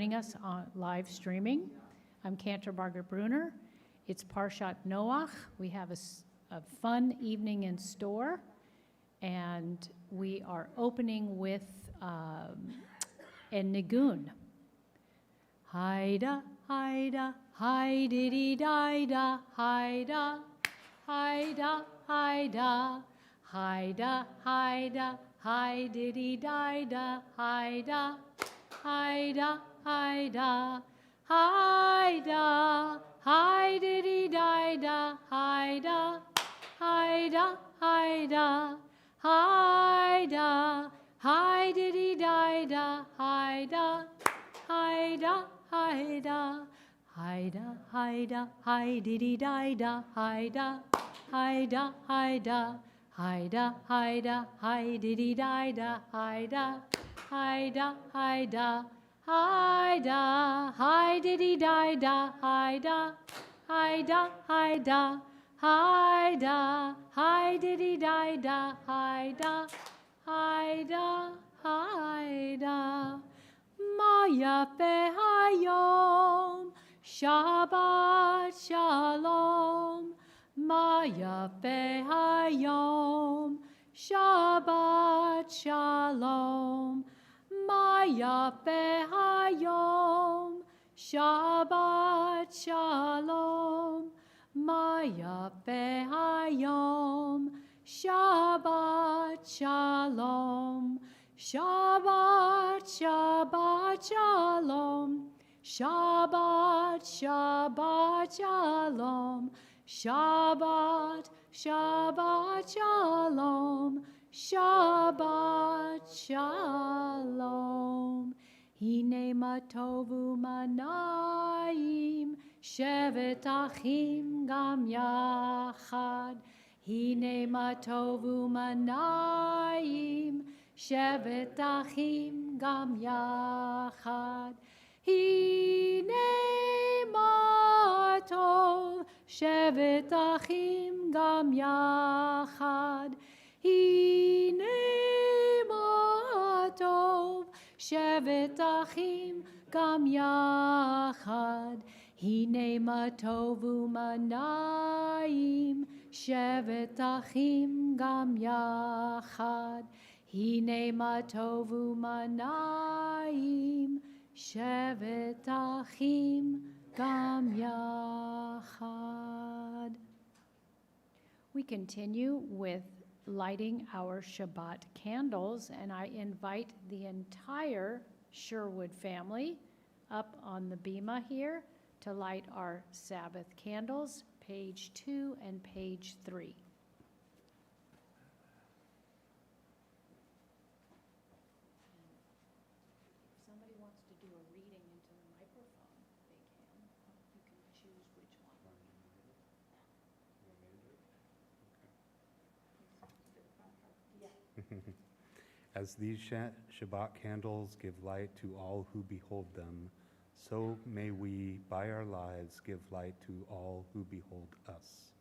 joining us on live streaming. I'm Cantor Margaret Bruner. It's Parshat Noach. We have a fun evening in store, and we are opening with a nigun. Haida, haida, haididi-dida, haida, haida, haida, haida, haida, haididi-dida, haida, haida, haida, haida, haididi-dida, haida, haida, haida, haida, haididi-dida, haida, haida, haida, haida, haida, haididi-dida, haida, haida, haida, haida, haida, haididi-dida, haida, haida, haida, haida, haididi-dida, haida, haida, haida, haida, haididi-dida, haida, haida, haida. Ma yafe hayom, Shabbat Shalom. Ma yafe hayom, Shabbat Shalom. Ma yafe hayom, Shabbat Shalom. Ma yafe hayom, Shabbat Shalom. Shabbat, Shabbat Shalom. Shabbat, Shabbat Shalom. Shabbat, Shabbat Shalom. Shabbat Shalom. Hine matovu manayim, shevet achim gam yachad. Hine matovu manayim, shevet achim gam yachad. Hine matov, shevet achim gam yachad. Hine matov, shevet achim gam yachad. Hine matovu manayim, shevet achim gam yachad. Hine matovu manayim, shevet achim gam yachad. We continue with lighting our Shabbat candles, and I invite the entire Sherwood family up on the bima here to light our Sabbath candles, page 2 and page 3. If somebody wants to do a reading into the microphone, they can. You can choose which one. As these Shabbat candles give light to all who behold them, so may we, by our lives, give light to all who behold us.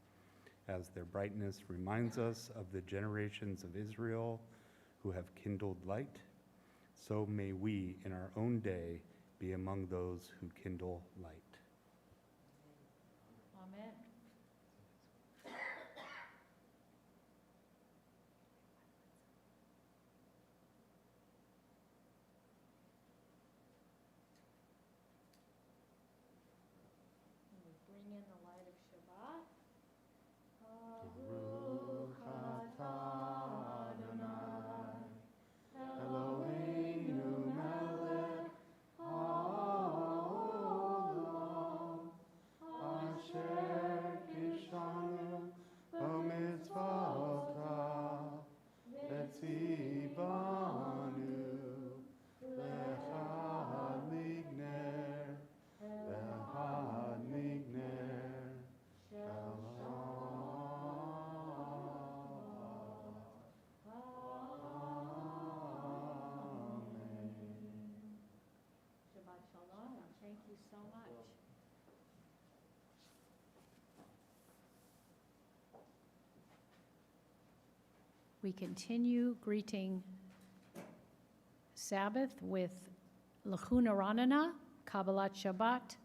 As their brightness reminds us of the generations of Israel who have kindled light, so may we, in our own day, be among those who kindle light. Amen. Bring in the light of Shabbat. Baruch atah Adonai, Eloheinu melech haolam, asher kishanu b'mitzvotav, v'tzivanu l'echad ligner, l'echad ligner, Shabbat Shalom, and thank you so much. We continue greeting Sabbath with Lachuna Ranana, Kabbalat Shabbat,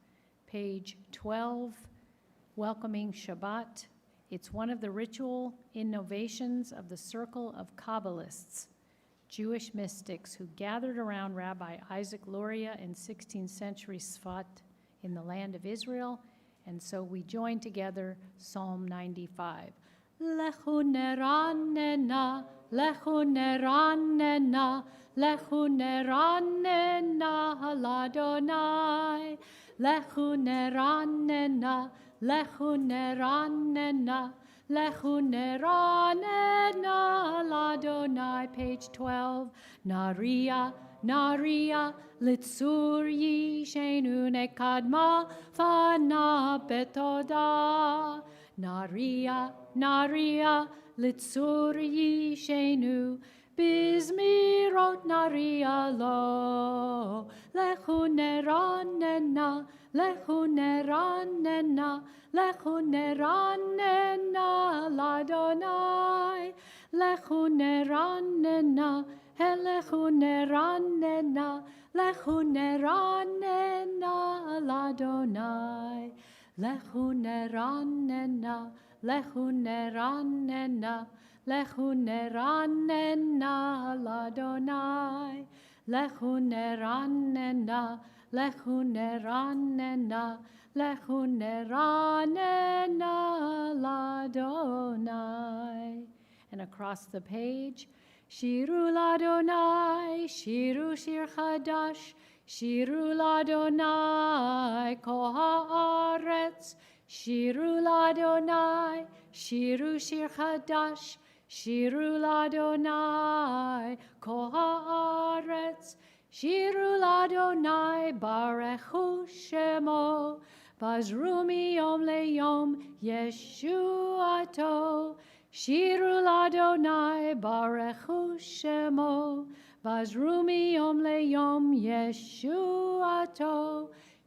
page 12, Welcoming Shabbat. It's one of the ritual innovations of the circle of Kabbalists, Jewish mystics who gathered around Rabbi Isaac Luria in 16th century Sfat in the land of Israel. And so we join together Psalm 95. Lechu neranena, lechu neranena, lechu neranena haladonai, lechu neranena, lechu neranena, lechu neranena haladonai, page 12, Naria, Naria, litzur yishenu nekadma fana betoda. Naria, Naria, litzur yishenu bizmirot naria lo. Lechu neranena, lechu neranena, lechu neranena ladonai. Lechu neranena, lechu neranena, lechu neranena ladonai. Lechu neranena, lechu neranena, lechu neranena ladonai. Lechu neranena, lechu neranena, lechu neranena ladonai. And across the page, Shiru ladonai, shiru shir chadash, shiru ladonai, kol haaretz. Shiru ladonai, shiru shir chadash, shiru ladonai, kol haaretz. Shiru ladonai, barechu shemo, vazru miyom leyom yeshuato. Shiru ladonai, barechu shemo, vazru miyom leyom yeshuato.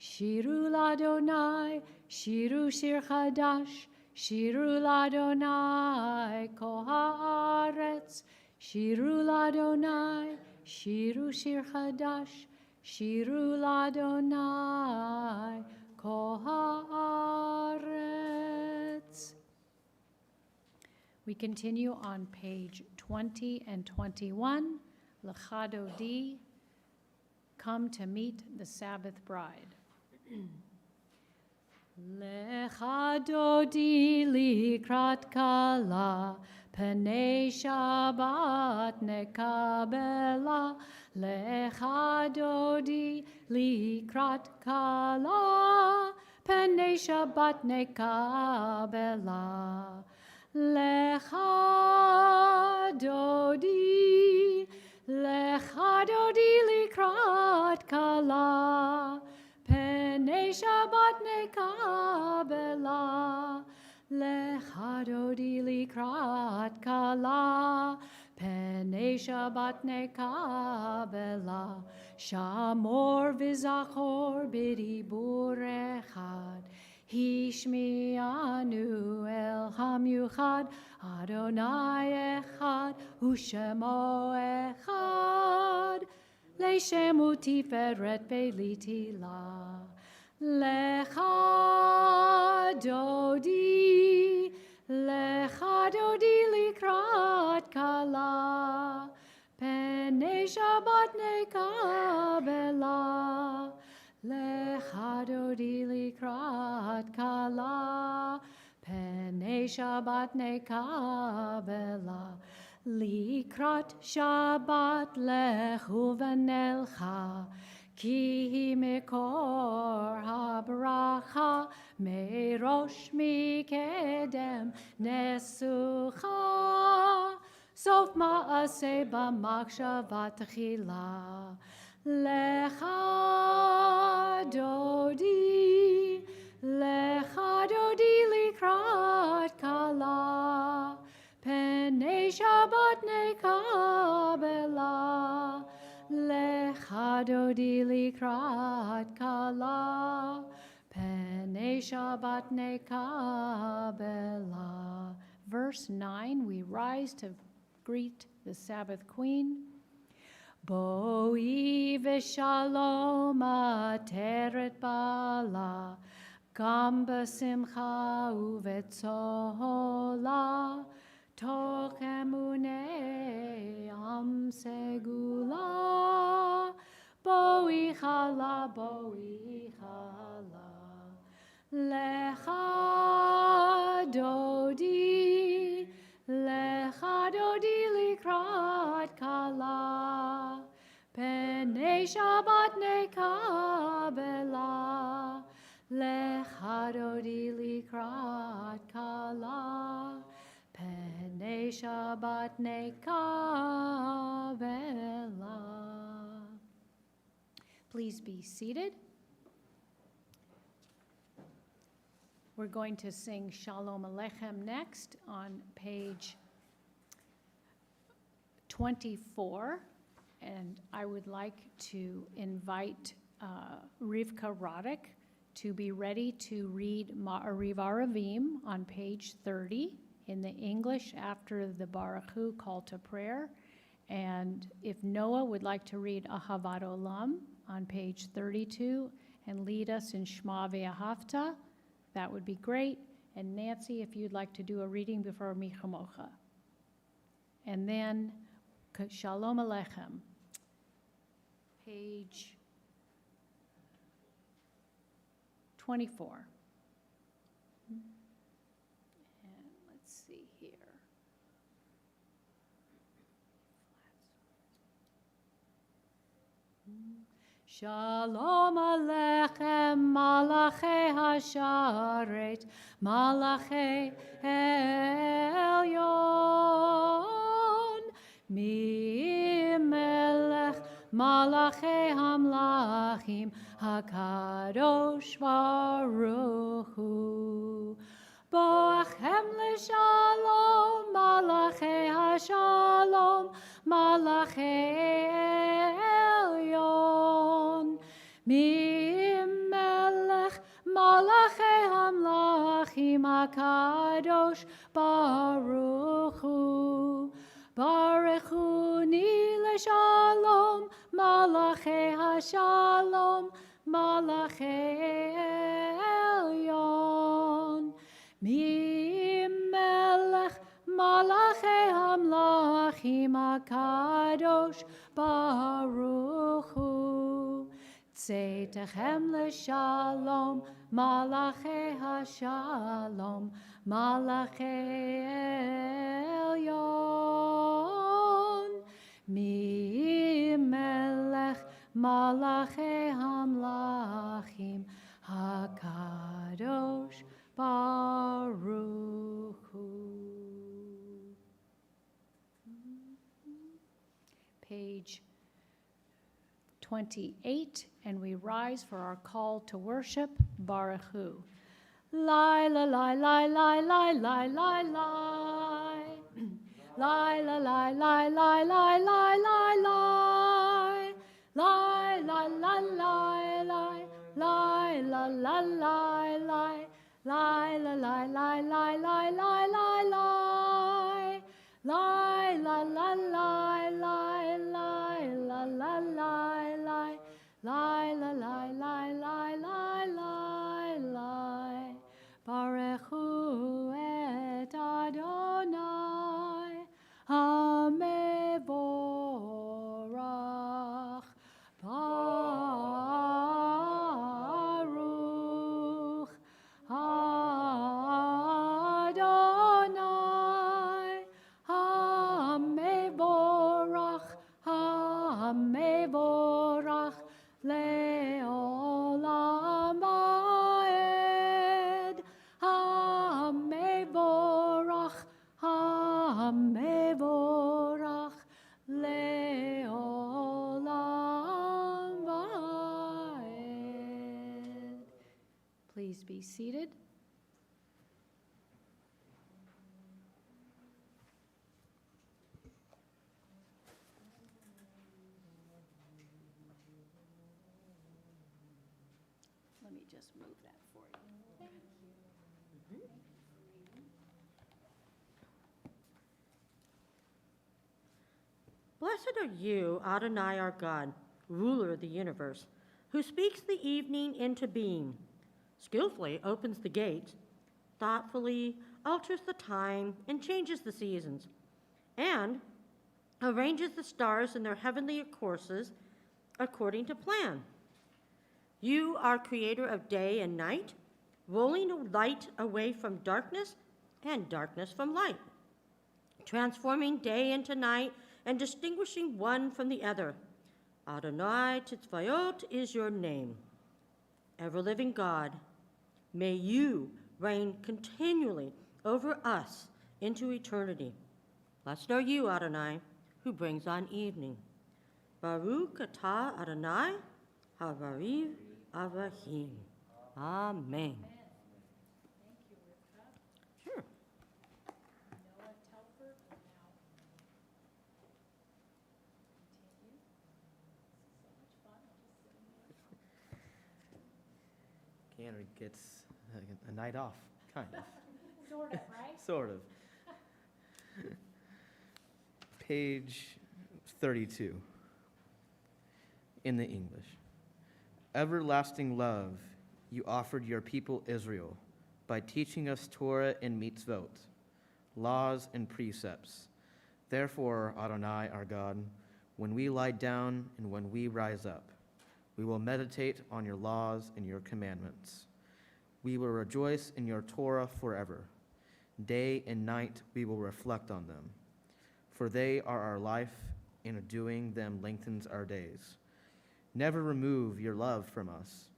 Shiru ladonai, shiru shir chadash, shiru ladonai, kol haaretz. Shiru ladonai, shiru shir chadash, shiru ladonai, kol haaretz. We continue on page 20 and 21, Lecha Dodi, come to meet the Sabbath bride. Lecha Dodi likrat kala, Pnei Shabbat nekabela. Lecha Dodi likrat kala, Pnei Shabbat nekabela. Lecha Dodi, Lecha Dodi likrat kala, Pnei Shabbat nekabela. Lecha Dodi likrat kala, Pnei Shabbat nekabela. Shamor v'zachor b'dibur echad, Hishmi'anu el hamyuchad, Adonai echad, Ushemo echad, Le'shemu tiferet be'litila. Lecha Dodi, Lecha Dodi likrat kala, Pnei Shabbat nekabela. Lecha Dodi likrat kala, Pnei Shabbat nekabela. Likrat Shabbat lechu v'nelcha, Ki hi mekor habracha, Merosh mikedem nesucha, Sof ma'aseh b'machshava tchila. Lecha Dodi, Lecha Dodi likrat kala, Pnei Shabbat nekabela. Lecha Dodi likrat kala, Pnei Shabbat nekabela. Verse 9, we rise to greet the Sabbath Queen. Boi v'shalom ateret bala, gam b'simcha uvetzola, toch emunei am segula. Boi chala, lecha dodi likrat kala, penei Shabbat nekabela, lecha dodi likrat kala, penei Shabbat nekabela. Please be seated. We're going to sing Shalom Aleichem next on page 24. And I would like to invite Rivka Roddick to be ready to read Ma'ariv Aravim on page 30 in the English after the Baruch Hu call to prayer. And if Noah would like to read Ahavat Olam on page 32 and lead us in Shema Ve'ahavta, that would be great. And Nancy, if you'd like to do a reading before Michamocha. And then Shalom Aleichem, page 24. And let's see here. Shalom Aleichem, Malachei Hasharet, Malachei Elyon, Mimelech, Malachei Hamlachim, HaKadosh Baruch Hu. Boachem l'shalom, Malachei Hashalom, Malachei Elyon, Mimelech, Malachei Hamlachim, HaKadosh Baruch Hu. Baruch Hu ni l'shalom, Malachei Hashalom, Malachei Elyon, Mimelech, Malachei Hamlachim, HaKadosh Baruch Hu. Tzeitechem l'shalom, Malachei Hashalom, Malachei Elyon, Mimelech, Malachei Hamlachim, HaKadosh Baruch Hu. Page 28, and we rise for our call to worship, Baruch Hu. Lai la lai lai lai lai lai lai lai. Lai la lai lai lai lai lai lai lai. Lai la la lai lai. Lai la la lai lai. Lai la lai lai lai lai lai lai lai. Lai la la lai lai lai la la lai lai. Lai la lai lai lai lai lai lai. Baruch Hu et Adonai HaMevorach. Baruch Adonai HaMevorach. HaMevorach le'olam va'ed. HaMevorach, HaMevorach le'olam va'ed. Please be seated. Let me just move that for you. Blessed are you, Adonai our God, ruler of the universe, who speaks the evening into being, skillfully opens the gates, thoughtfully alters the time and changes the seasons, and arranges the stars in their heavenly courses according to plan. You are creator of day and night, rolling light away from darkness and darkness from light, transforming day into night and distinguishing one from the other. Adonai Tzvayot is your name. Ever-living God, may you reign continually over us into eternity. Blessed are you, Adonai, who brings on evening. Baruch atah Adonai, Havariv Avahim. Amen. Thank you, Rivka. Sure. Noah Telford will now continue. This is so much fun, I'm just sitting there. Canner gets a night off, kind of. Sort of, right? Sort of. Page 32 in the English. Everlasting love, you offered your people Israel by teaching us Torah and mitzvot, laws and precepts. Therefore, Adonai, our God, when we lie down and when we rise up, we will meditate on your laws and your commandments. We will rejoice in your Torah forever. Day and night we will reflect on them. For they are our life, and doing them lengthens our days. Never remove your love from us.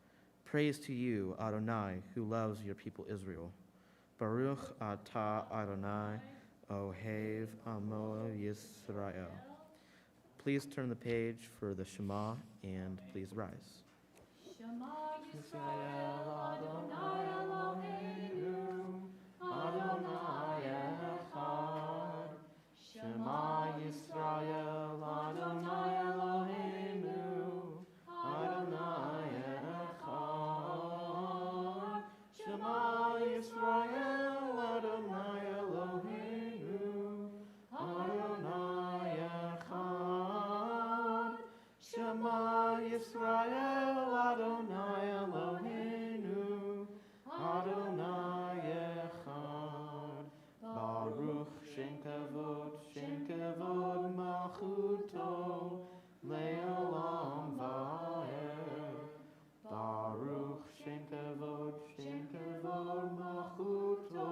Praise to you, Adonai, who loves your people Israel. Baruch atah Adonai, Ohev Amo Yisrael. Please turn the page for the Shema, and please rise. Shema Yisrael, Adonai Eloheinu, Adonai Echad. Shema Yisrael, Adonai Eloheinu, Adonai Echad. Shema Yisrael, Adonai Eloheinu, Adonai Echad. Shema Yisrael, Adonai Eloheinu, Adonai Echad. Baruch Shem Kavod Malchuto, Le'olam Va'ed. Baruch Shem Kavod Malchuto,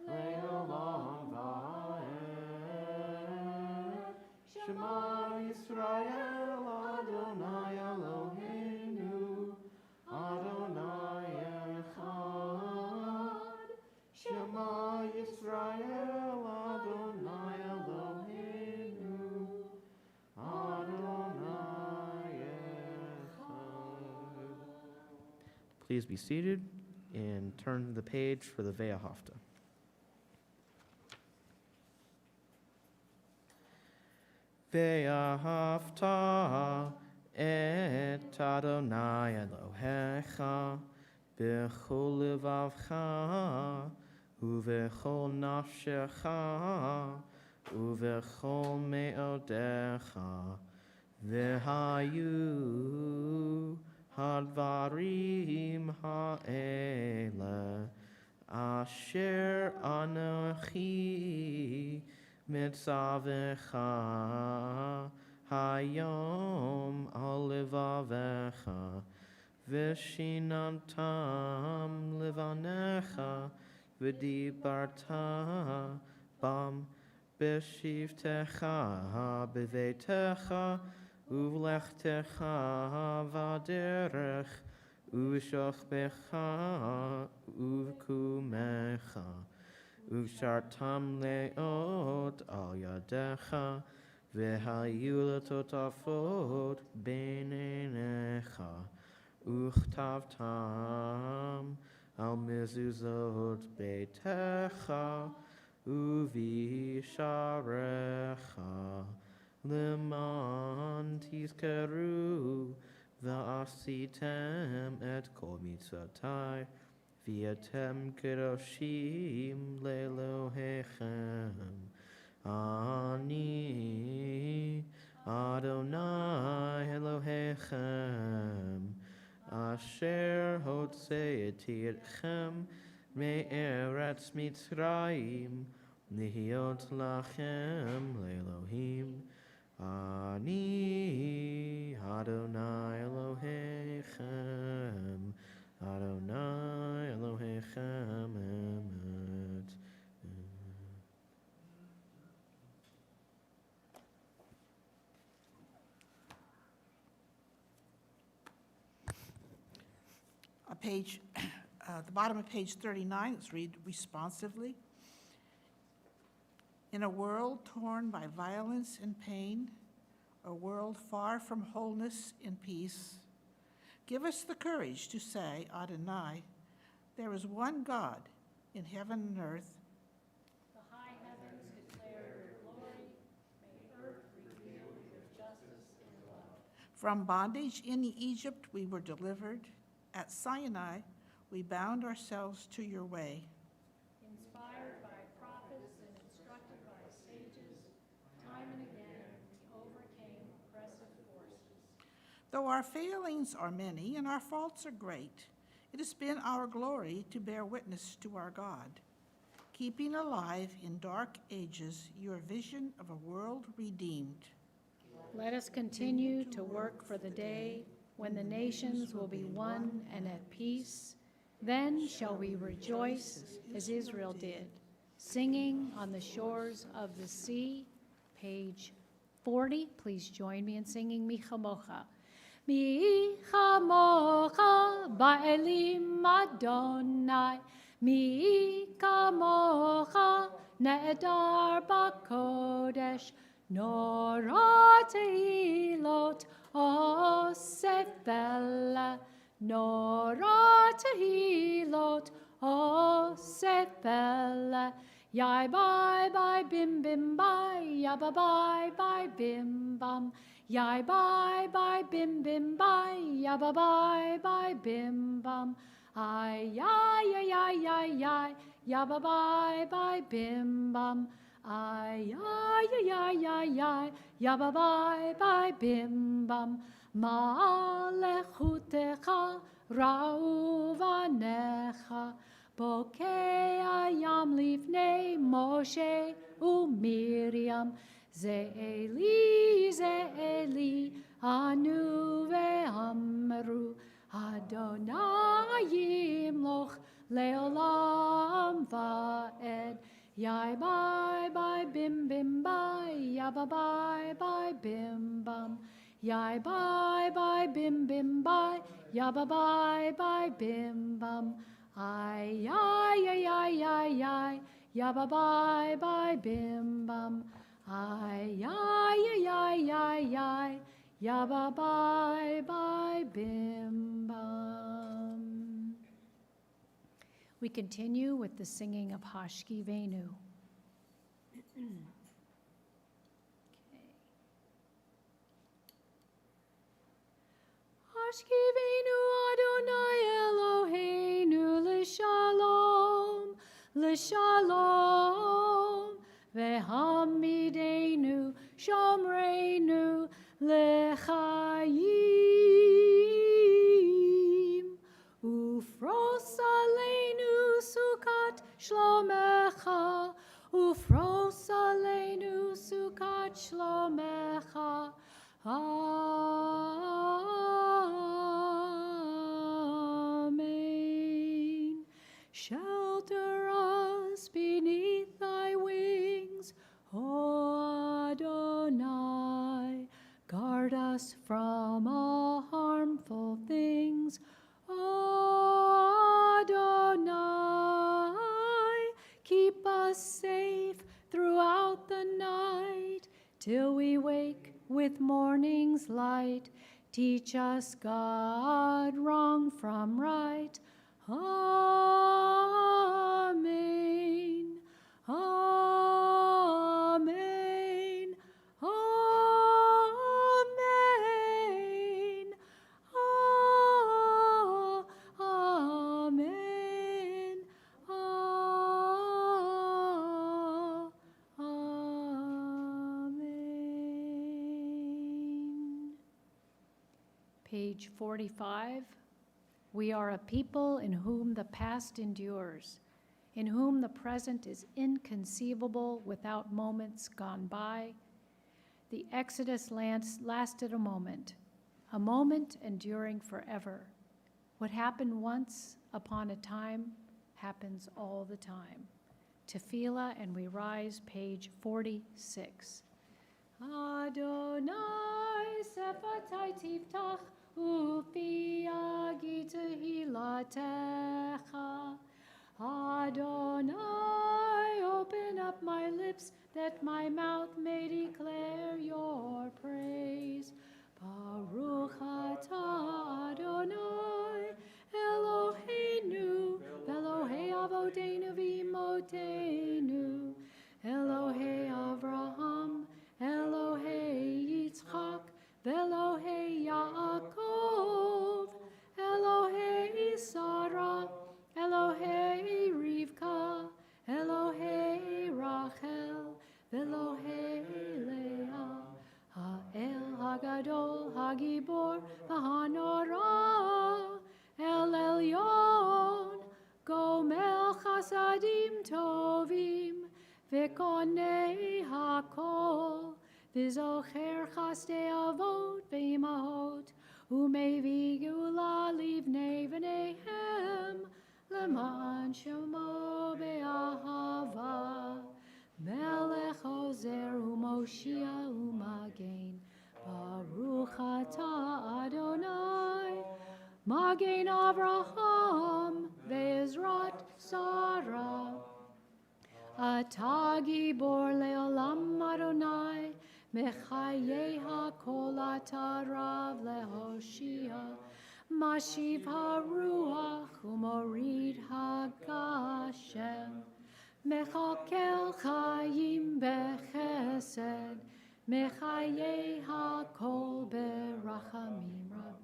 Le'olam Va'ed. Shema Yisrael, Adonai Eloheinu, Adonai Echad. Shema Yisrael, Adonai Eloheinu, Adonai Echad. Please be seated and turn the page for the Ve'ahavta. Ve'ahavta et Adonai Elohecha b'chol levavcha uv'chol nafshecha uv'chol me'odecha v'hayu hadvarim ha'ele asher anochi mitzavecha hayom al levavecha v'shinantam levanecha v'dibarta bam b'shivtecha b'veitecha uv'lechtecha v'aderech uv'shochbecha uv'kumecha uv'shartam leot al yadecha v'hayu letotafot b'neinecha uchtavtam al mezuzot beitecha uvisharecha leman tizkeru v'asitem et kol mitzvotai v'yatem kedoshim le'elohechem Ani Adonai Elohechem Asher Hotzeeti Etchem Me'eretz Mitzrayim Lihiot Lachem Le'Elohim Ani Adonai Elohechem Adonai Elohechem Emet. The bottom of page 39, let's read responsively. In a world torn by violence and pain, a world far from wholeness and peace, give us the courage to say, Adonai, there is one God in heaven and earth. The high heavens declare your glory, may earth reveal your justice and love. From bondage in Egypt we were delivered. At Sinai, we bound ourselves to your way. Inspired by prophets and instructed by sages, time and again we overcame oppressive forces. Though our failings are many and our faults are great, it has been our glory to bear witness to our God, keeping alive in dark ages your vision of a world redeemed. Let us continue to work for the day when the nations will be one and at peace. Then shall we rejoice as Israel did, singing on the shores of the sea. Page 40, please join me in singing Mi Chamocha. Mi Chamocha ba'elim Adonai, Mi Chamocha ne'edar ba'kodesh, Nora tehilot osef bella, Nora tehilot osef bella. Yai bye bye bim bim bye, ya bye bye bye bim bum. Yai bye bye bim bim bye, ya bye bye bye bim bum. Ay ya ya ya ya ya, ya bye bye bye bim bum. Ay ya ya ya ya ya, ya bye bye bye bim bum. Ma'alechutecha ra'u vanecha, bokei ayam lifnei Moshe uMiriam. Ze'eli, anu ve'amru, Adonai yimloch le'olam va'ed. Yai bye bye bim bim bye, ya bye bye bye bim bum. Yai bye bye bim bim bye, ya bye bye bye bim bum. Ay ya ya ya ya ya, ya bye bye bye bim bum. Ay ya ya ya ya ya, ya bye bye bye bim bum. We continue with the singing of Hashki Venu. Hashki Venu Adonai Eloheinu l'shalom, l'shalom, ve'hamidenu shomreinu l'chayim, ufros aleinu sukat shlomecha, ufros aleinu sukat shlomecha. Amen. Shelter us beneath thy wings, O Adonai. Guard us from all harmful things, O Adonai. Keep us safe throughout the night, till we wake with morning's light. Teach us, God, wrong from right. Amen. Amen. Amen. Amen. page 45. We are a people in whom the past endures, in whom the present is inconceivable without moments gone by. The Exodus lasted a moment enduring forever. What happened once upon a time happens all the time. Tefillah, and we rise, page 46. Adonai sefatai tiftach ufi agi tehilatecha. Adonai, open up my lips that my mouth may declare your praise. Baruch atah Adonai, Eloheinu, Elohei avodeinu v'imotenu, Elohei Avraham, Elohei Yitzchak, Elohei Yaakov, Elohei Sarah, Elohei Rivka, Elohei Rachel, Elohei Leah, Ha'el Hagadol Hagibor V'Hanora, El Elyon, Gomel Chasadim Tovim, V'Konei Hakol, V'Zocher Chasdei Avot V'Imahot, U'Mevi Gula Livnei V'Neihem, Leman Shemo Be'ahava, Melech Ozer U'Moshia U'Magen, Baruch atah Adonai, Magen Avraham Ve'ezrat Sarah, Atah Gibor Le'olam Adonai, Mechayei HaKol atah Rav Lehoshia, Mashiv HaRuach U'Morid HaGashem, Mechakel Chayim Bechesed, Mechayei HaKol Berachamim Rab,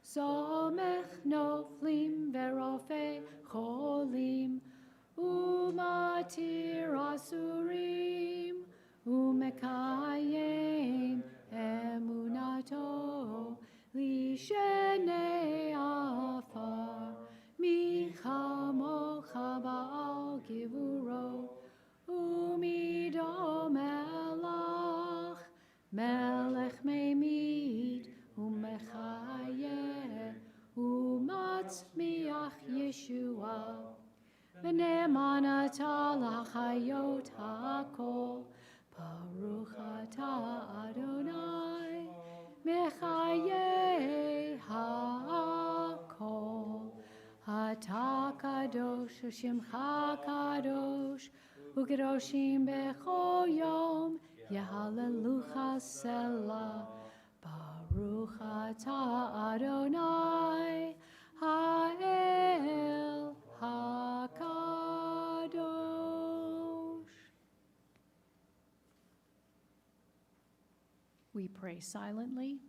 Somech Noflim Verofei Cholim, Umatir Asurim, Umekayem Emunato, Lishenei Afar, Michamocha Baal Givuro, Umido Melach, Melech Memid, Umechayeh, Umatzmiach Yeshua, V'ne'emanata l'chayot ha'kol, Baruch atah Adonai, Mechayeh ha'kol. Atah kadosh u'shimcha kadosh, u'kedoshim b'chol yom, Yehallelujah selah. Baruch atah Adonai, ha'el ha'kadosh. We pray silently.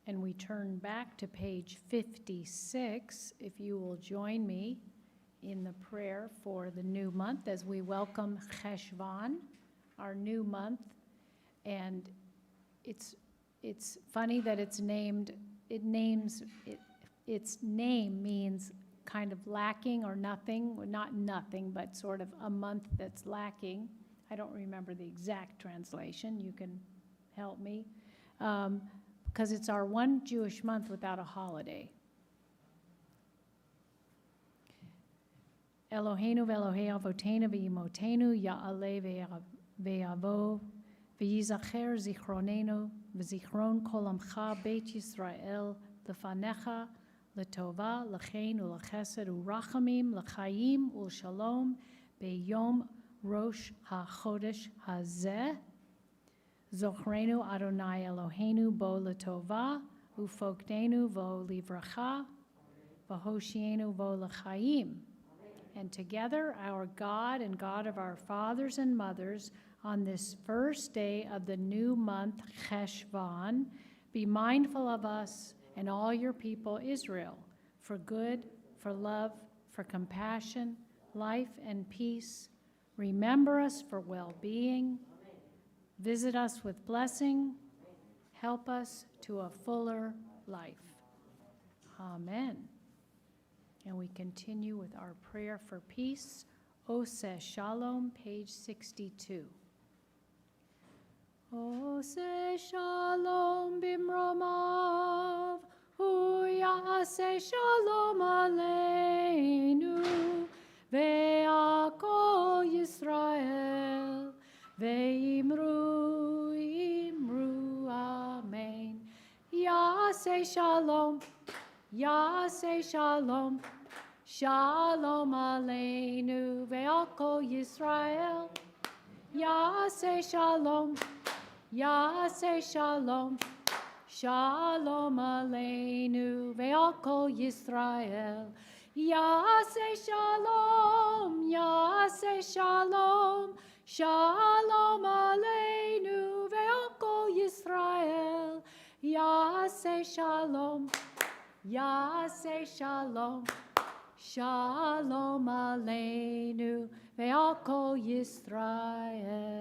And we turn back to page 56, if you will join me in the prayer for the new month as we welcome Cheshvan, our new month. And it's funny that its name means kind of lacking or nothing, well, not nothing, but sort of a month that's lacking. I don't remember the exact translation. You can help me. Because it's our one Jewish month without a holiday. Eloheinu ve'Elohei avotenu ve'imotenu ya'aleh ve'avo ve'yizacher zichronenu ve'zichron kol amcha beit Yisrael lefanecha letova lechein ulechesed urachamim lechayim ulshalom be'yom rosh hachodesh hazeh Zochrenu Adonai Eloheinu bo letova, ufokdenu vo livracha, v'hoshienu vo l'chaim. And together, our God and God of our fathers and mothers, on this first day of the new month, Cheshvan, be mindful of us and all your people Israel, for good, for love, for compassion, life and peace. Remember us for well-being. Visit us with blessing. Help us to a fuller life. Amen. And we continue with our prayer for peace. Oseh Shalom, page 62. Oseh Shalom bimromav, hu ya'aseh shalom aleinu, ve'akol Yisrael. Ve'imru, imru, amen. Yaseh shalom, yaseh shalom, shalom aleinu ve'al kol Yisrael. Yaseh shalom, yaseh shalom, shalom aleinu ve'al kol Yisrael. Yaseh shalom, yaseh shalom, Shalom aleinu ve'al kol Yisrael. Yaseh shalom, yaseh shalom, shalom aleinu ve'al kol Yisrael.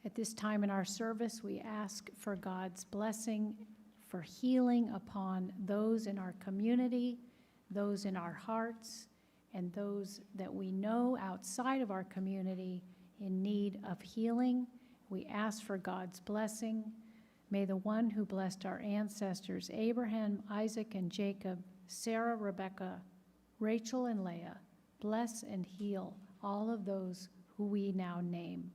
At this time in our service, we ask for God's blessing for healing upon those in our community, those in our hearts, and those that we know outside of our community in need of healing. We ask for God's blessing. May the one who blessed our ancestors, Abraham, Isaac, and Jacob, Sarah, Rebekah, Rachel, and Leah, bless and heal all of those who we now name.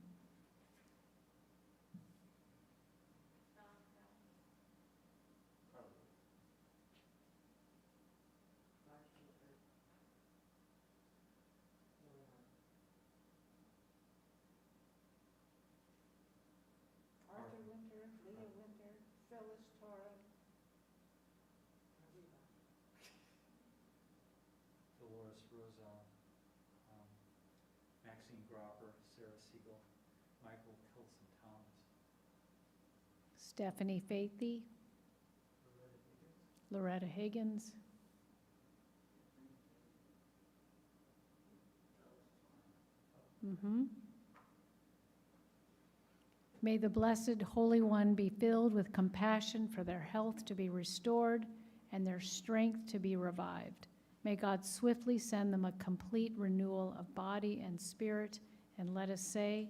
Maxine Gropper, Sarah Siegel, Michael Tilson Thomas. Stephanie Faithy, Loretta Higgins, May the Blessed Holy One be filled with compassion for their health to be restored and their strength to be revived. May God swiftly send them a complete renewal of body and spirit, and let us say,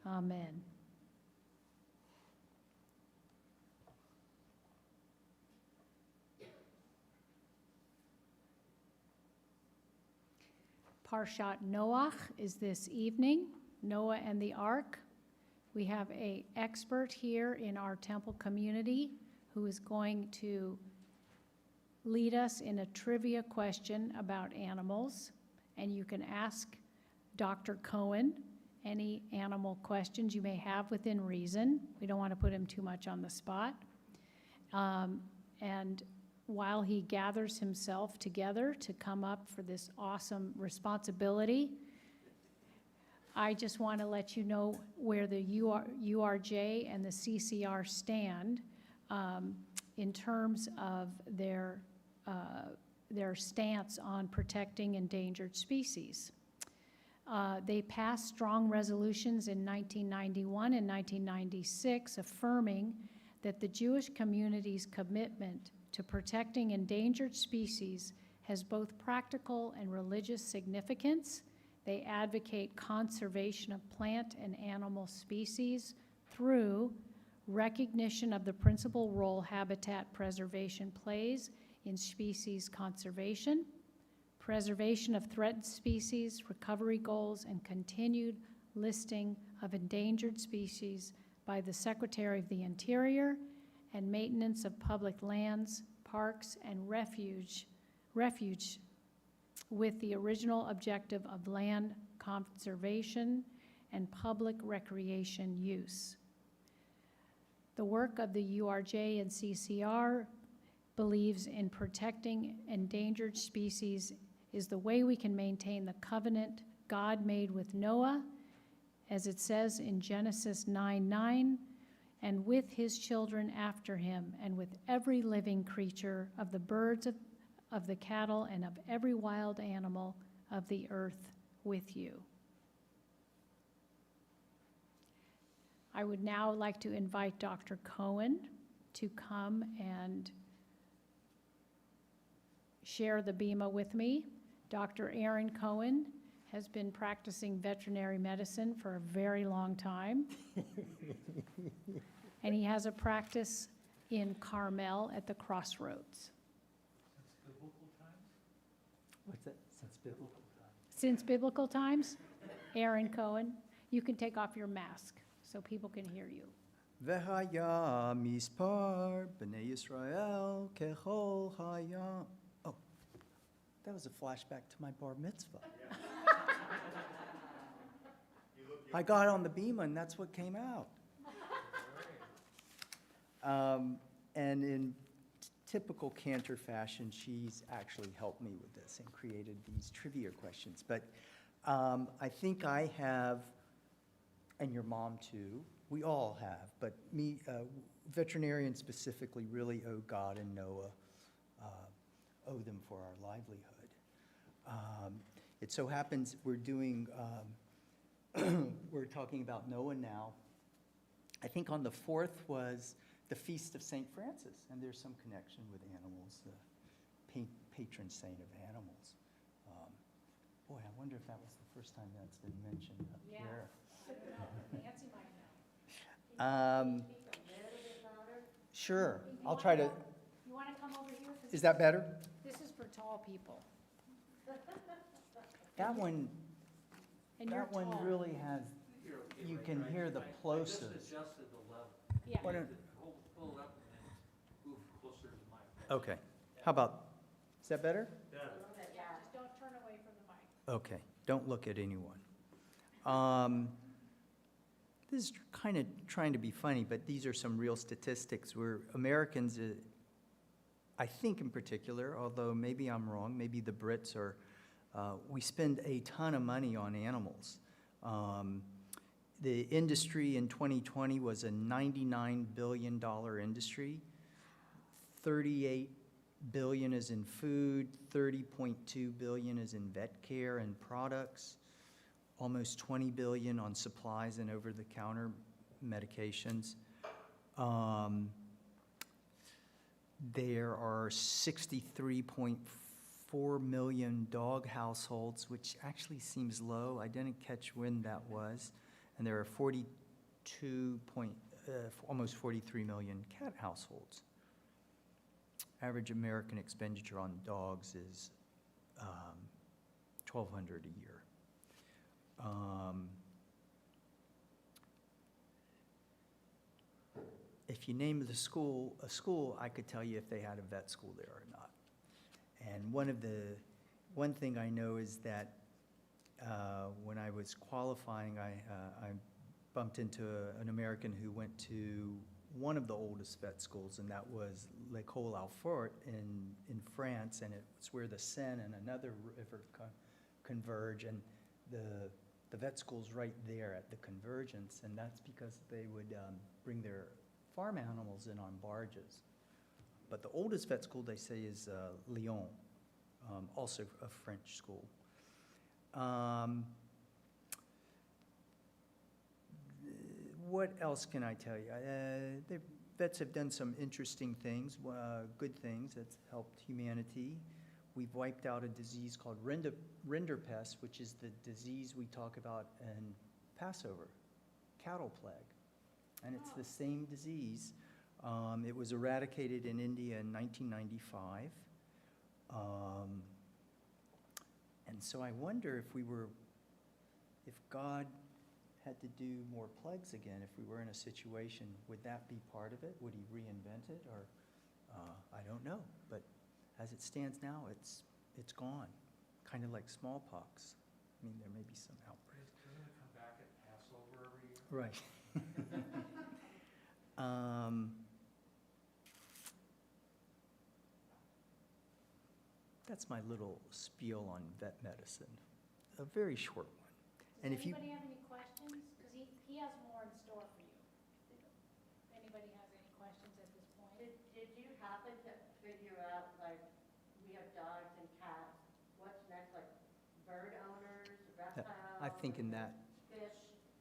Amen. Parshat Noach is this evening, Noah and the Ark. We have an expert here in our temple community who is going to lead us in a trivia question about animals, and you can ask Dr. Cohen any animal questions you may have within reason. We don't want to put him too much on the spot. And while he gathers himself together to come up for this awesome responsibility, I just want to let you know where the URJ and the CCR stand in terms of their stance on protecting endangered species. They passed strong resolutions in 1991 and 1996 affirming that the Jewish community's commitment to protecting endangered species has both practical and religious significance. They advocate conservation of plant and animal species through recognition of the principal role habitat preservation plays in species conservation, preservation of threatened species, recovery goals, and continued listing of endangered species by the Secretary of the Interior, and maintenance of public lands, parks, and refuge with the original objective of land conservation and public recreation use. The work of the URJ and CCR believes in protecting endangered species is the way we can maintain the covenant God made with Noah, as it says in Genesis 9:9, and with his children after him, and with every living creature of the birds of the cattle and of every wild animal of the earth with you. I would now like to invite Dr. Cohen to come and share the bema with me. Dr. Aaron Cohen has been practicing veterinary medicine for a very long time. And he has a practice in Carmel at the Crossroads. Since biblical times? What's that? Since biblical times. Since biblical times, Aaron Cohen, you can take off your mask so people can hear you. V'haya mispar b'nei Yisrael kechol hayam. Oh, that was a flashback to my bar mitzvah. I got on the bema and that's what came out. And in typical Cantor fashion, she's actually helped me with this and created these trivia questions. But I think I have, and your mom too, we all have, but me, veterinarians specifically, really owe God and Noah, owe them for our livelihood. It so happens we're doing, we're talking about Noah now. I think on the 4th was the Feast of St. Francis, and there's some connection with animals, the patron saint of animals. Boy, I wonder if that was the first time that's been mentioned up Yeah. here. Nancy might know. Sure, I'll try to, You want to come over here? 'Cause is that better? This is for tall people. That one, And you're that one tall. really has, you can hear the plosives. Just adjusted the level. Yeah. Why don't- Pull it up and then move closer to the mic. Okay, how about, is that better? Yeah, just don't turn away from the mic. Okay, don't look at anyone. This is kind of trying to be funny, but these are some real statistics where Americans, I think in particular, although maybe I'm wrong, maybe the Brits are, we spend a ton of money on animals. The industry in 2020 was a $99 billion industry. 38 billion is in food, 30.2 billion is in vet care and products, almost 20 billion on supplies and over-the-counter medications. There are 63.4 million dog households, which actually seems low. I didn't catch when that was. And there are almost 43 million cat households. Average American expenditure on dogs is $1,200 a year. If you name a school, I could tell you if they had a vet school there or not. And one thing I know is that when I was qualifying, I bumped into an American who went to one of the oldest vet schools, and that was L'École Alfort in France, and it's where the Seine and another river converge, and the vet school's right there at the convergence, and that's because they would bring their farm animals in on barges. But the oldest vet school, they say, is Lyon, also a French school. what else can I tell you? The vets have done some interesting things, good things that's helped humanity. We've wiped out a disease called rinderpest, which is the disease we talk about in Passover, cattle plague. And it's the same disease. It was eradicated in India in 1995. And so I wonder if God had to do more plagues again, if we were in a situation, would that be part of it? Would he reinvent it? Or, I don't know. But as it stands now, it's gone, kind of like smallpox. I mean, there may be some outbreaks. Doesn't it come back at Passover every year? Right. That's my little spiel on vet medicine, a very short one. And Does if you, anybody have any questions? Because he has more in store for you. If anybody has any questions at this point? Did you happen to figure out, like, we have dogs and cats, what's next, like bird owners, reptiles? I think in that, Fish,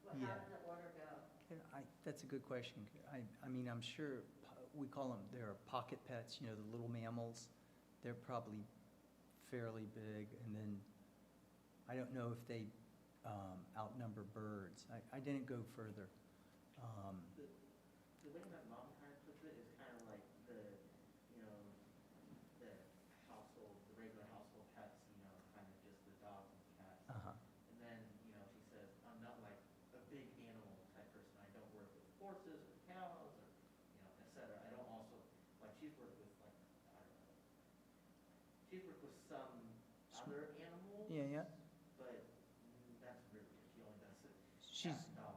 how Yeah. does the order go? that's a good question. I mean, I'm sure, we call them, they're pocket pets, you know, the little mammals. They're probably fairly big, and then I don't know if they outnumber birds. I didn't go further. The way my mom kind of puts it is kind of like the household, the regular household pets, kind of just the dogs and cats. Uh-huh. And then, she says, I'm not like a big animal type person. I don't work with horses or cows or, et cetera. I don't also, like, she's worked with, like, I don't know. She's worked with some other animals. Yeah. But that's really it. She only does it.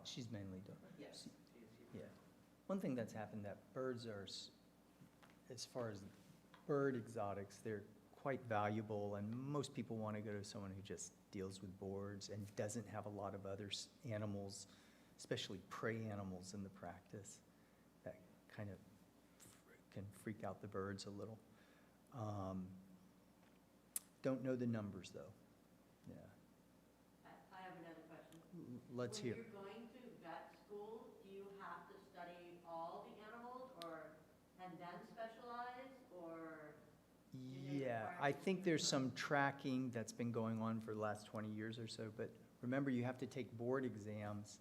She's mainly dog. Yes. Yeah. One thing that's happened, that birds are, as far as bird exotics, they're quite valuable, and most people want to go to someone who just deals with birds and doesn't have a lot of other animals, especially prey animals in the practice, that kind of can freak out the birds a little. Don't know the numbers, though. Yeah. I have another question. Let's hear. When you're going to vet school, do you have to study all the animals and then specialize, or? Yeah, I think there's some tracking that's been going on for the last 20 years or so, but remember, you have to take board exams,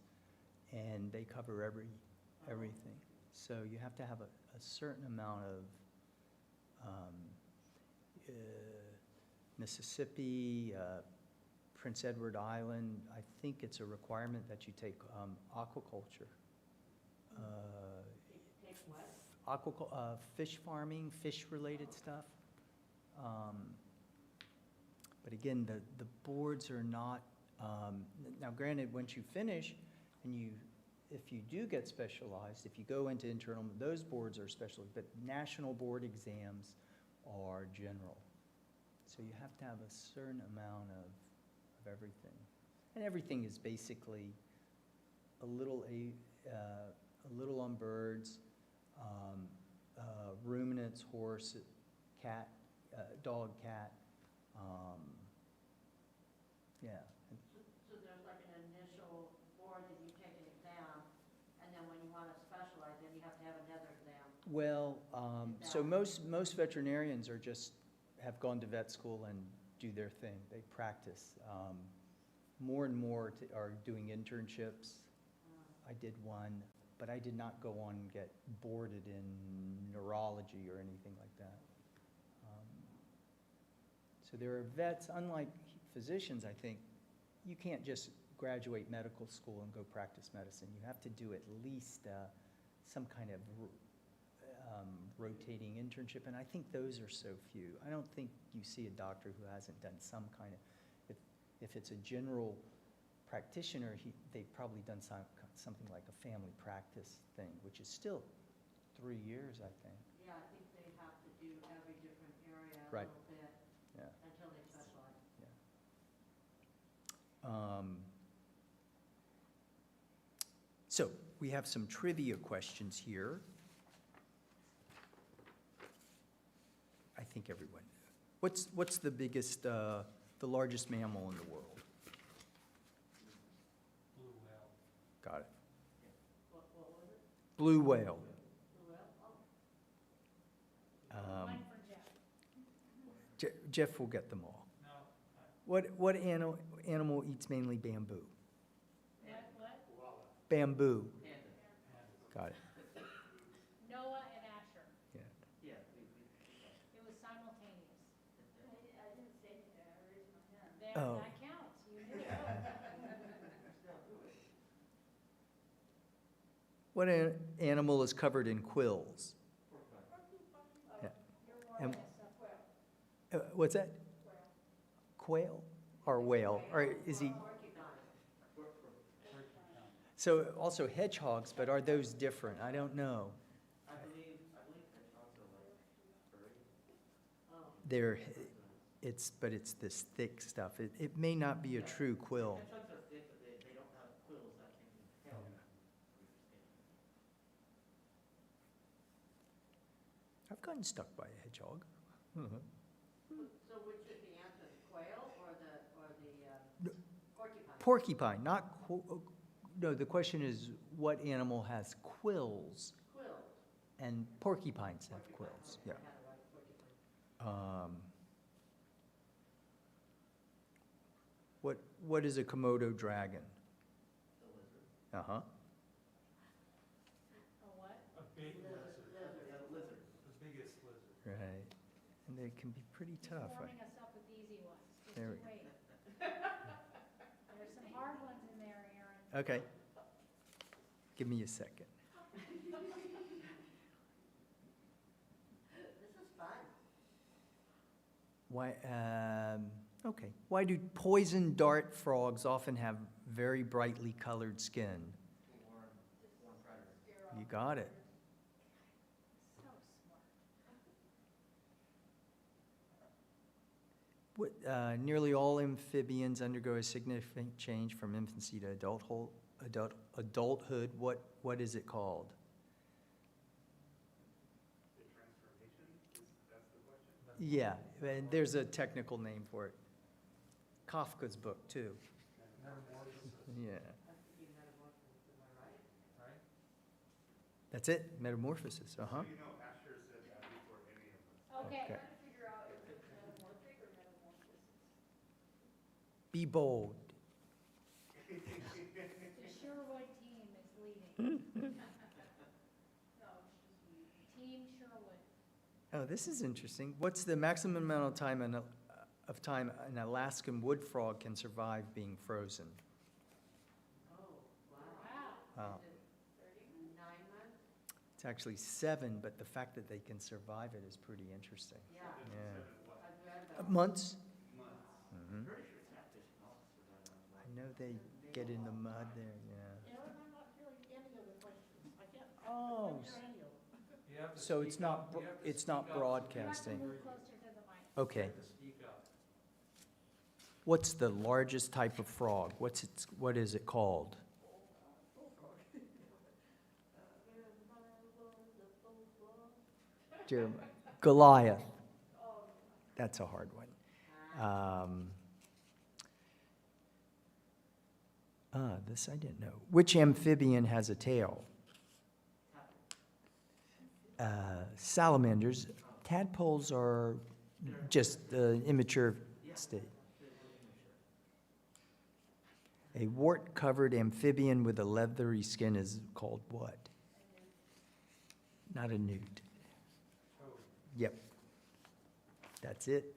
and they cover everything. So you have to have a certain amount of Mississippi, Prince Edward Island, I think it's a requirement that you take aquaculture. Take what? Fish farming, fish-related stuff. But again, the boards are not, now granted, once you finish, and if you do get specialized, if you go into internal, those boards are specialized, but national board exams are general. So you have to have a certain amount of everything. And everything is basically a little on birds, ruminants, horse, cat, dog, cat. Yeah. So there's like an initial board that you take an exam, and then when you want to specialize, then you have to have another exam. Well, so most veterinarians have gone to vet school and do their thing. They practice. More and more are doing internships. I did one, but I did not go on and get boarded in neurology or anything like that. So there are vets, unlike physicians, I think, you can't just graduate medical school and go practice medicine. You have to do at least some kind of rotating internship, and I think those are so few. I don't think you see a doctor who hasn't done some kind of, if it's a general practitioner, they've probably done something like a family practice thing, which is still 3 years, I think. Yeah, I think they have to do every different area a Right. little bit Yeah. until they specialize. So we have some trivia questions here. I think everyone. What's the biggest, the largest mammal in the world? Blue whale. Got it. Well, Blue whale. Jeff will get them all. What animal eats mainly bamboo? Bamboo. Got it. Noah and Asher. Yeah. It was simultaneous. I didn't say anything, I raised my hand. Oh. That counts, you knew it. What animal is covered in quills? Yeah. And- what's that? Quail or whale? Or is he? So also hedgehogs, but are those different? I don't know. I believe hedgehogs are like furry. They're, but it's this thick stuff. It may not be a true quill. Hedgehogs are thick, but they don't have quills that can help. I've gotten stuck by a hedgehog. So which should be answered, the quail or the porcupine? Porcupine, not, no, the question is what animal has quills? Quills. And porcupines have quills, yeah. Kind of like porcupine. What is a Komodo dragon? The lizard. Uh-huh. A what? A big lizard, Yeah, the lizard. the biggest lizard. Right. And they can be pretty tough. Warming us up with easy ones, just There you we- wait. There's some hard ones in there, Aaron. Okay. Give me a second. This is fun. Why, okay. Why do poison dart frogs often have very brightly colored skin? Warm predator. You got it. So smart. Nearly all amphibians undergo a significant change from infancy to adulthood. What is it called? The transformation, that's the question? Yeah, and there's a technical name for it. Kafka's book, too. Metamorphosis, Yeah. Has to be metamorphosis, am I right? right? That's it, metamorphosis, uh-huh. So you know, Asher said that before any of us. Okay, Okay. Trying to figure out if it's metamorphic or metamorphosis. Be bold. the Sherwood team is leading. No, it's just me. Team Sherwood. Oh, this is interesting. What's the maximum amount of time an Alaskan wood frog can survive being frozen? Oh, wow. Wow. Wow. 9 months? It's actually 7, but the fact that they can survive it is pretty interesting. Yeah. Yeah. I've read about Months. Months? Mhm. Pretty sure catfish can also survive on I know they get in the mud there, yeah. Aaron, I'm not hearing any of the questions. I can't Oh, hear any of them. You have to so speak it's not, up. You have to it's not speak up. You have to broadcasting. move closer to the mic. Okay. You have to speak up. What's the largest type of frog? What is it called? Jeremiah. Goliath. That's a hard one. This I didn't know. Which amphibian has a tail? Salamanders. Tadpoles are just immature state. A wart-covered amphibian with a leathery skin is called what? Not a newt. Yep. That's it.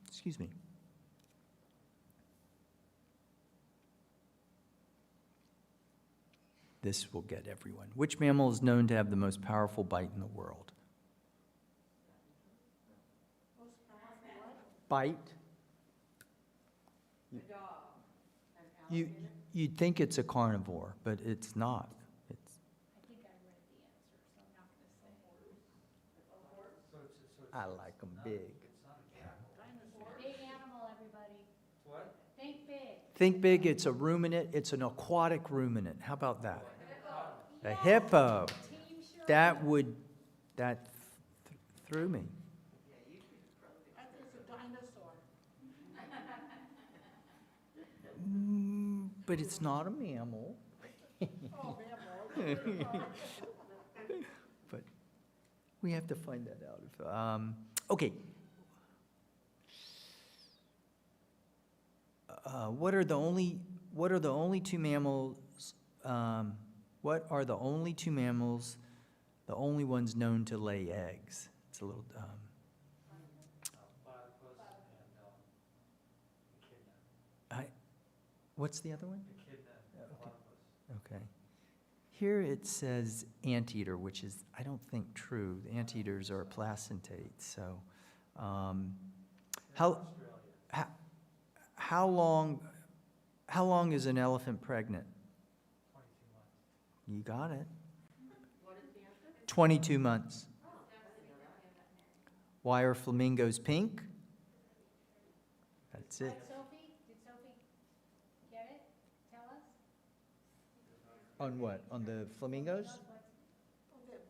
Excuse me. This will get everyone. Which mammal is known to have the most powerful bite in the world? Bite? a dog. An You, alligator? you'd think it's a carnivore, but it's not. It's, I think I read the answer, so I'm not gonna say. So it's I like them big. It's not a cat. Big animal, everybody. What? Think big. Think big, it's a ruminant, it's an aquatic ruminant. How about that? A hippo. Team Sherwood. That threw me. I think it's a dinosaur. But it's not a mammal. Oh, mammal, But we have to find that out. Okay. What are the only two mammals? What are the only two mammals, the only ones known to lay eggs? It's a little dumb. Platypus and echidna. What's the other one? Echidna, Okay. platypus. Okay. Here it says anteater, which is, I don't think, true. The anteaters are placentate, so. How long is an elephant pregnant? 22 months. You got it. What is the answer? 22 months. Why are flamingos pink? That's it. Right, Sophie? Did Sophie get it? Tell us? On what? On the flamingos? Tell us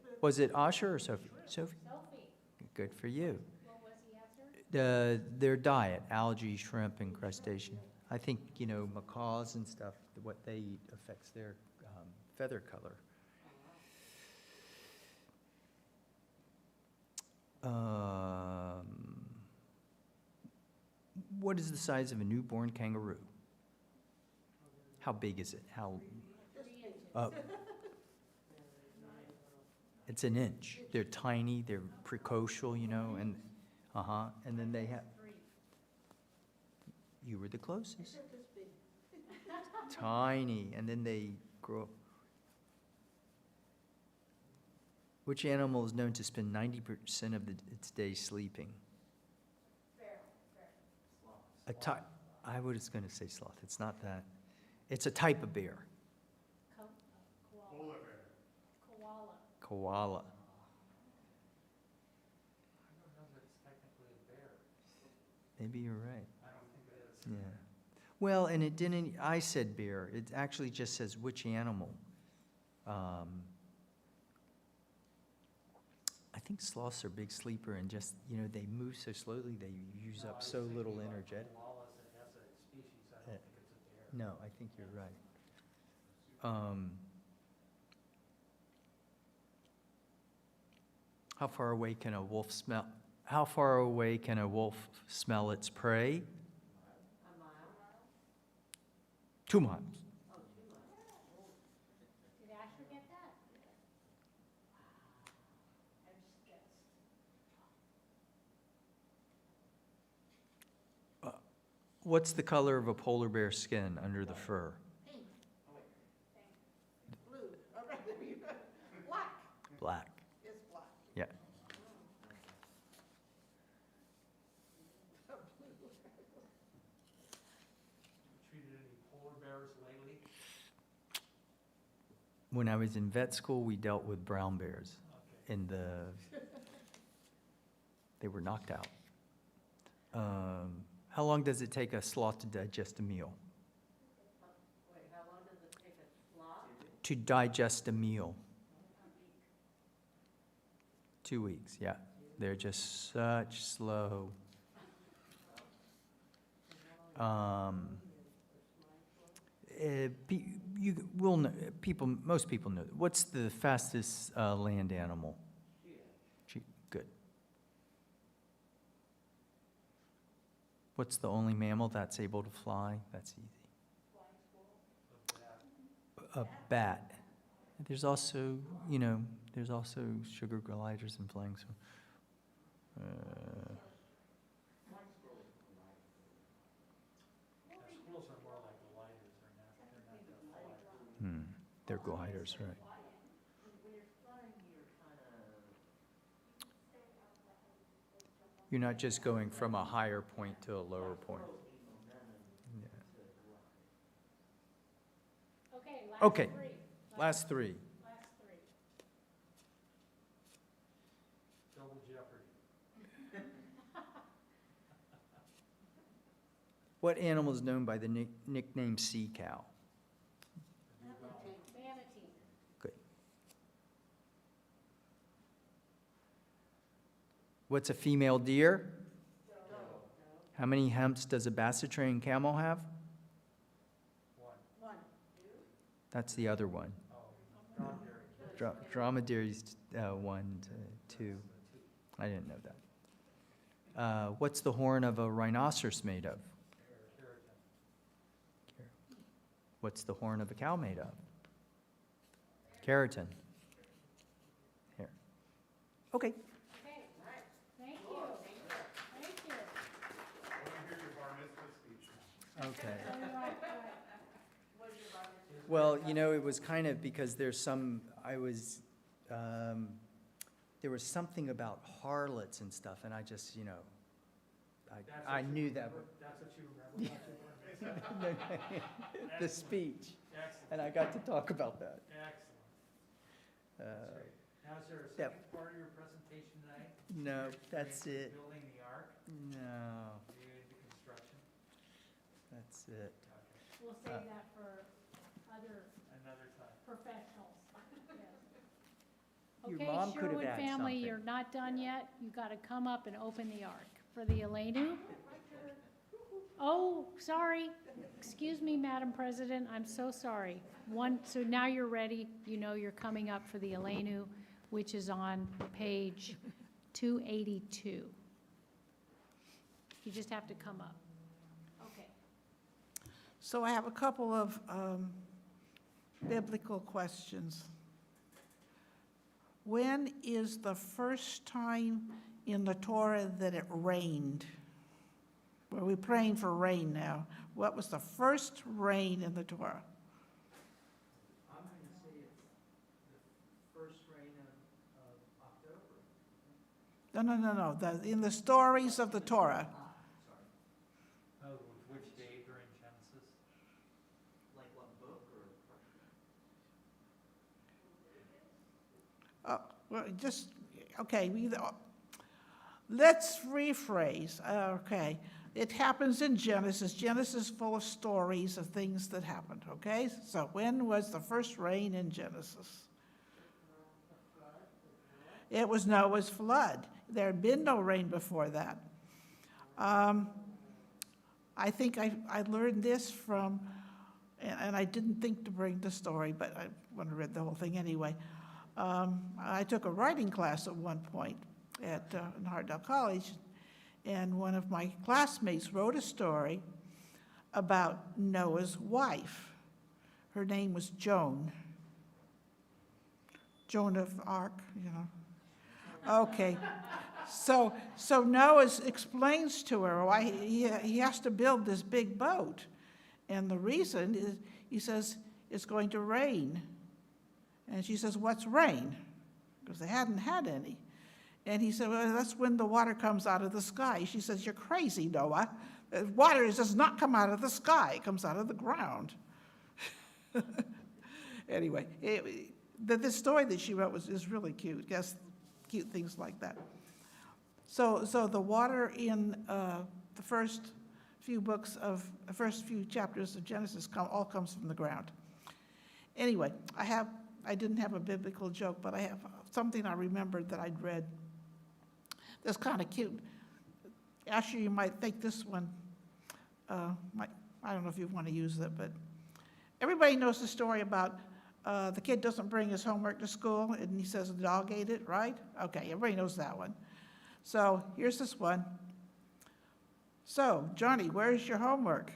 what's- Was it Asher or Sophie? Sophie? Sophie, Good for you. what was the answer? Their diet, algae, shrimp, and crustacean. I think, macaws and stuff, what they eat affects their feather color. What is the size of a newborn kangaroo? How big is it? It's an inch. They're tiny, they're precocial, and then they have. You were the closest. Tiny, and then they grow. Which animal is known to spend 90% of its day sleeping? I was going to say sloth. It's not that. It's a type of bear. Koala. Koala. I don't know that it's technically a bear. Maybe you're right. I don't think it is. Yeah. Well, and it didn't, I said bear. It actually just says which animal. I think sloths are big sleeper and just, they move so slowly, they use up so little energy. Koala as a species, I don't think it's a bear. No, I think you're right. How far away can a wolf smell? How far away can a wolf smell its prey? A mile? 2 miles. Oh, 2 miles. Did Asher get that? What's the color of a polar bear's skin under the fur? Blue, all right, there you go. Black, Black. it's black. Yeah. Treated any polar bears lately? When I was in vet school, we dealt with brown bears. Okay. They were knocked out. How long does it take a sloth to digest a meal? Wait, how long does it take a sloth? To digest a meal? 2 weeks, yeah. They're just such slow. Most people know. What's the fastest land animal? Good. What's the only mammal that's able to fly? That's easy. A bat. There's also, there's also sugar gliders and flying. So, Squirrels are more like gliders, they're not they're gliders, right? You're not just going from a higher point to a lower point. Yeah. Okay, Okay. Last three. Last three. Double jeopardy. What animal is known by the nickname sea cow? Manatee. Good. What's a female deer? How many humps does a Basset-trained camel have? One. That's the other one. Oh, Dromedaries, 1 to 2. I didn't know that. What's the horn of a rhinoceros made of? What's the horn of a cow made of? Keratin. Here. Okay. Okay, thank you, thank you. Okay. All right, right. Well, it was kind of because there was something about harlots and stuff, and I just, I knew that. That's what you remember about your The speech, Excellent, and I got to talk about that. excellent. Uh, That's great. Now, is there a that- second part of your presentation tonight? No, that's it. Building the ark, No, the construction? that's it. Okay, We'll save that for other another time. professionals. Your Okay, mom could have Sherwood had family, something. you're not done yet. You got to come up and open the ark for the Elenu. Oh, sorry. Excuse me, Madam President, I'm so sorry. So now you're ready. You're coming up for the Elenu, which is on page 282. You just have to come up. Okay. So I have a couple of biblical questions. When is the first time in the Torah that it rained? Well, we're praying for rain now. What was the first rain in the Torah? I'm going to say it's the first rain of October. No. In the stories of the Torah. Oh, which day during Genesis? Like what book or? Well, just, okay, let's rephrase. Okay. It happens in Genesis. Genesis is full of stories of things that happened, okay? So when was the first rain in Genesis? It was Noah's flood. There had been no rain before that. I think I learned this from, and I didn't think to bring the story, but I want to read the whole thing anyway. I took a writing class at one point at in Hartdale College, and one of my classmates wrote a story about Noah's wife. Her name was Joan. Joan of Arc, Okay. So Noah explains to her why he has to build this big boat. And the reason is, he says, it's going to rain. And she says, what's rain? Because they hadn't had any. And he said, well, that's when the water comes out of the sky. She says, you're crazy, Noah. Water does not come out of the sky. It comes out of the ground. Anyway, the story that she wrote is really cute. Yes, cute things like that. So the water in the first few chapters of Genesis all comes from the ground. Anyway, I didn't have a biblical joke, but I have something I remembered that I'd read that's kind of cute. Actually, you might think this one, I don't know if you want to use it, but everybody knows the story about the kid doesn't bring his homework to school, and he says the dog ate it, right? Okay, everybody knows that one. So here's this one. So, Johnny, where's your homework?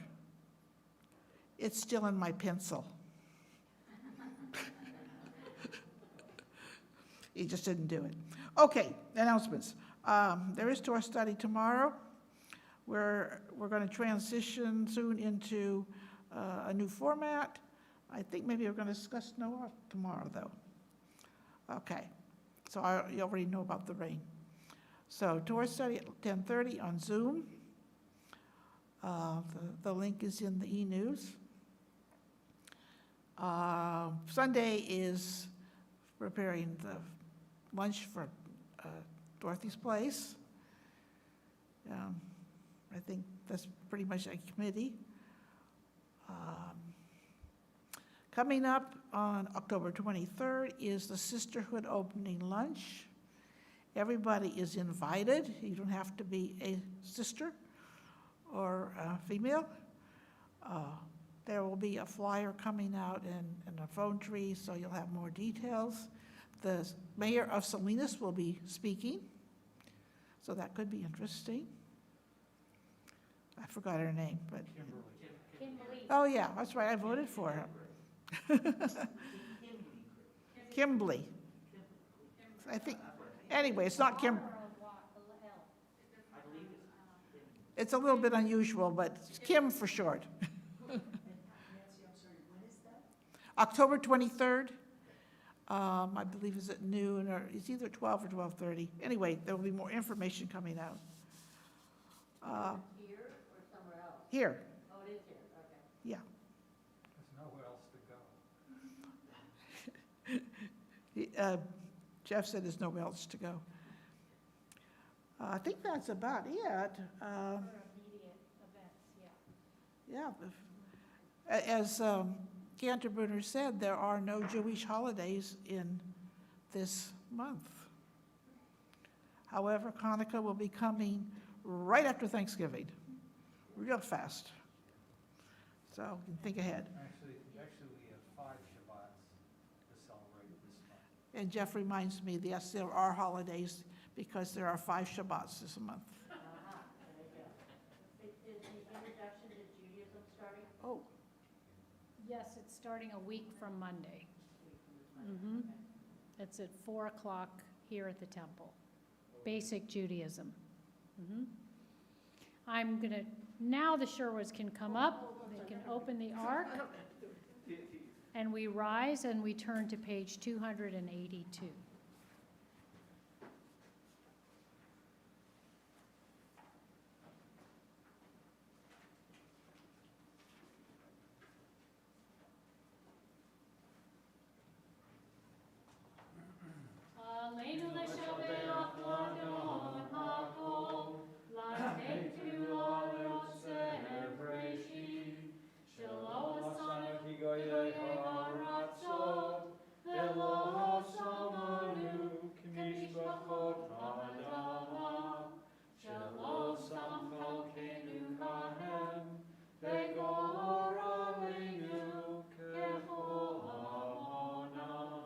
It's still in my pencil. He just didn't do it. Okay, announcements. There is Torah study tomorrow. We're going to transition soon into a new format. I think maybe we're going to discuss Noah tomorrow, though. Okay, so you already know about the rain. So Torah study at 10:30 on Zoom. The link is in the e-news. Sunday is preparing the lunch for Dorothy's place. I think that's pretty much a committee. Coming up on October 23rd is the Sisterhood opening lunch. Everybody is invited. You don't have to be a sister or a female. There will be a flyer coming out and a phone tree, so you'll have more details. The mayor of Salinas will be speaking, so that could be interesting. I forgot her name, but, Kimberly. oh yeah, that's right, I voted for her. Kimberly. I think, anyway, it's not Kim, it's a little bit unusual, but it's Kim for short. October 23rd, I believe is at noon, or it's either 12 or 12:30. Anyway, there will be more information coming out. Here or somewhere else? Here, Oh, it is here, okay. yeah. There's nowhere else to go. Jeff said there's nowhere else to go. I think that's about it. Immediate events, yeah. Yeah. As Canterbury said, there are no Jewish holidays in this month. However, Hanukkah will be coming right after Thanksgiving, real fast. So you can think ahead. Actually, we have 5 Shabbats to celebrate this month. And Jeff reminds me, yes, there are holidays because there are 5 Shabbats this month. There you go. Is the introduction to Judaism starting? Oh, Yes, it's starting a week from Monday. Mm-hmm. It's at 4 o'clock here at the temple. Basic Judaism. Mm-hmm. I'm gonna, now the Sherwoods can come up, they can open the ark, and we rise and we turn to page 282. Aleinu leshabeach l'Adon hakol, l'adeitu l'Yosef Bereshit, shelo asanu ki goyei haratzot, velo samanu k'mishpachot ha'adama, shelo sam chalkenu kahem, v'gor aleinu kechol hamonam.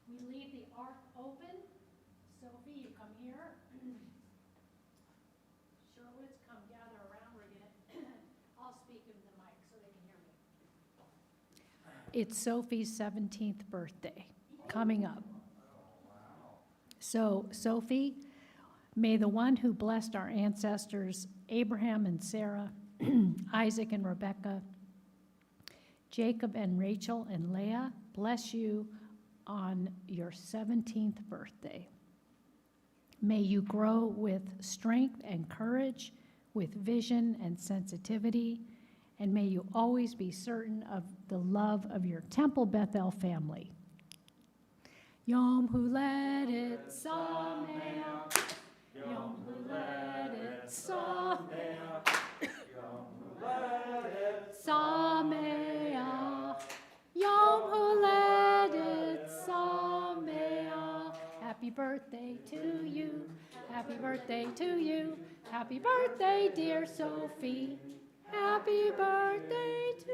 We leave the ark open. Sophie, you come here. Sherwoods, come gather around. We're gonna, I'll speak into the mic so they can hear me. It's Sophie's 17th birthday coming up. So, Sophie, may the one who blessed our ancestors, Abraham and Sarah, Isaac and Rebekah, Jacob and Rachel and Leah, bless you on your 17th birthday. May you grow with strength and courage, with vision and sensitivity, and may you always be certain of the love of your Temple Bethel family. Yom Huledet Sameach, Yom Huledet Sameach, Yom Huledet Sameach, Yom Huledet Sameach. Happy birthday to you, happy birthday to you, happy birthday, dear Sophie, happy birthday to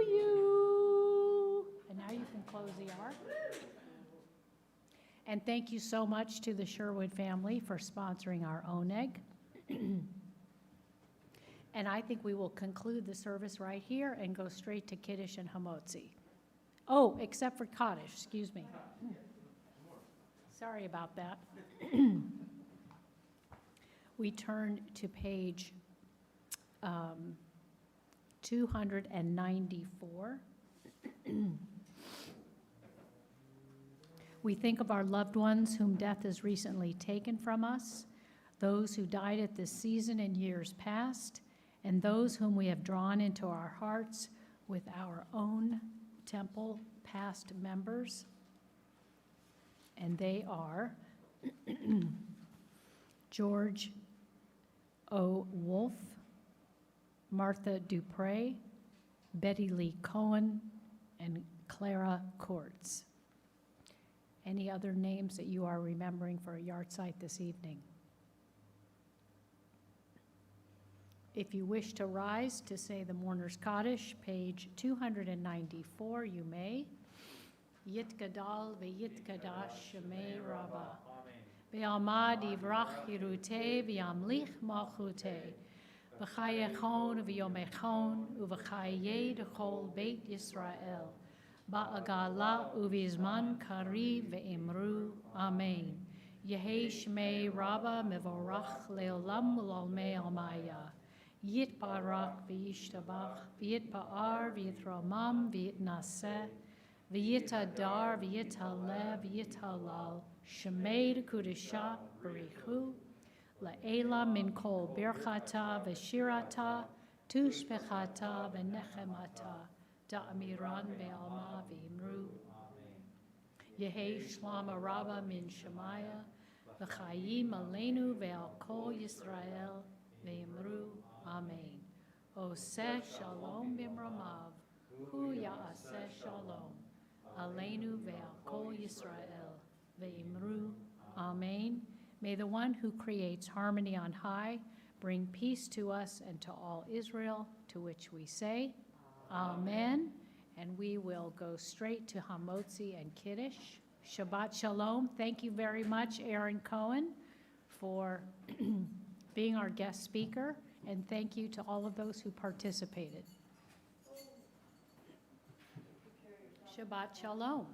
you. And now you can close the ark. And thank you so much to the Sherwood family for sponsoring our oneg. And I think we will conclude the service right here and go straight to Kiddush and Hamotzi. Oh, except for Kaddish, excuse me. Sorry about that. We turn to page 294. We think of our loved ones whom death has recently taken from us, those who died at this season in years past, and those whom we have drawn into our hearts with our own temple past members. And they are George O. Wolf, Martha Dupre, Betty Lee Cohen, and Clara Courts. Any other names that you are remembering for a yard site this evening? If you wish to rise to say the Mourner's Kaddish, page 294, you may. Yitgadal ve'yitkadash shemei Rabbah. Ve'amad yivrach yiruteh ve'yamlich malchuteh. V'chayechon ve'yomechon u'v'chayeh d'chol Beit Yisrael. Ba'agala u'vizman kari ve'imru. Amen. Yehei shmei Rabbah mevorach le'olam u'l'olmei almaya. Yitbarak v'yishtabach v'yitba'ar v'yitramam v'yitnaseh v'yitadar v'yitaleh v'yitalal shemei kudisha b'richu la'ela min kol birchata v'shirata tushpechata v'nechemata da'amiran ve'alma v'imru. Yehei shlama Rabbah min Shemaya v'chayim aleinu ve'al kol Yisrael ve'imru. Amen. Oseh shalom bimramav, hu ya'aseh shalom, aleinu ve'al kol Yisrael, ve'imru. Amen. May the one who creates harmony on high bring peace to us and to all Israel, to which we say, Amen. And we will go straight to Hamotzi and Kiddush. Shabbat Shalom. Thank you very much, Aaron Cohen, for being our guest speaker. And thank you to all of those who participated. Shabbat Shalom.